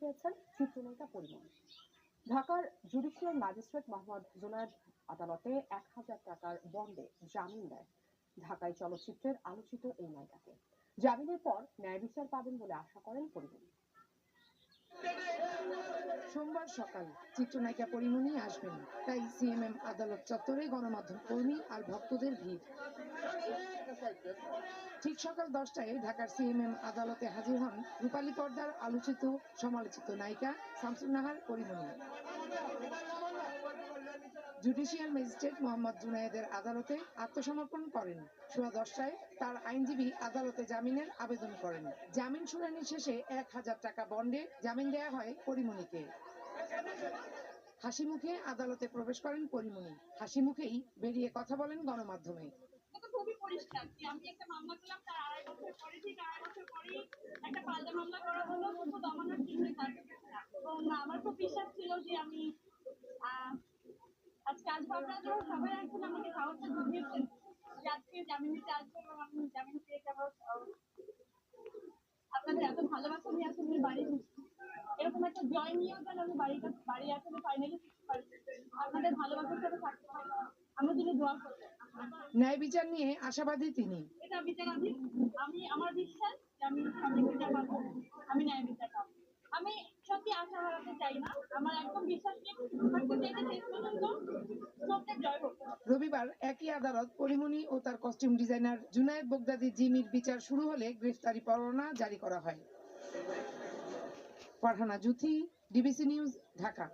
পেয়েছেন চিত্রনায়িকা পরিমণি। ঢাকার জুডিশিয়াল ম্যাজিস্ট্রেট মোহাম্মদ জুনায়েদ আদালতে ১,০০০ টাকার বন্ডে জামিন দেয় ঢাকাই চলচ্চিত্রের আলোচিত এই নায়িকাকে। জামিনের পর ন্যায় বিচার পাবেন বলে আশা করেন পরিমণি। সোমবার সকাল চিত্রনায়িকা পরিমণি আসবেন, তাই সিএমএম আদালত চত্বরে গণমাধ্যম কর্মী আর ভক্তদের ভিড়। ঠিক সকাল 10টায় ঢাকার সিএমএম আদালতে হাজির হন রূপালী পর্দার আলোচিত সমালোচিত নায়িকা শামসুন নাহার পরিমণি। জুডিশিয়াল ম্যাজিস্ট্রেট মোহাম্মদ জুনায়েদের আদালতে আত্মসমর্পণ করেন। সোয়া 10টায় তার আইনজীবী আদালতে জামিনের আবেদন করেন। জামিন শুনানি শেষে ১,০০০ টাকা বন্ডে জামিন দেওয়া হয় পরিমণিকে। হাসি মুখে আদালতে প্রবেশ করেন পরিমণি। হাসি মুখেই বেরিয়ে কথা বলেন গণমাধ্যমে। খুবই পরিষ্কার যে আমি একটা মামলা করলাম, তার 2.5 বছর পরে, ঠিক 2.5 বছর পরেই একটা পাল্টা মামলা করা হলো, তবু দমানোর চিহ্ন থাকবে না। এবং আমার খুব বিশ্বাস ছিল যে আমি আজকে আসবো। আপনারা যখন সবাই আসবেন আমাকে সাহসটা জুগিয়েছেন যে আজকে জামিন নিতে আসবো এবং আমি জামিন পেয়ে যাবো। আপনাদের এত ভালোবাসা নিয়ে আসলে বাড়ি এরকম একটা জয় নিয়েও যেন আমি বাড়ি আসলে ফাইনালি আপনাদের ভালোবাসার সাথে থাকতে হয়, আমার জন্য দোয়া করবেন। ন্যায় বিচার নিয়ে আশাবাদী তিনি। এটা বিচারাধীন। আমার বিশ্বাস যে আমি সঠিক বিচার পাবো, আমি ন্যায় বিচার পাবো। আমি সত্যি আশা হারাতে চাই না। আমার একদম বিশ্বাস নেই, থাকতে চাইতে শেষ পর্যন্ত সত্যের জয় হোক। রবিবার একই আদালত পরিমণি ও তার কস্টিউম ডিজাইনার জুনায়েদ বগদাদি জিমির বিচার শুরু হলে গ্রেফতারি পরোয়ানা জারি করা হয়। Farhana Juthi, DBC news, Dhaka.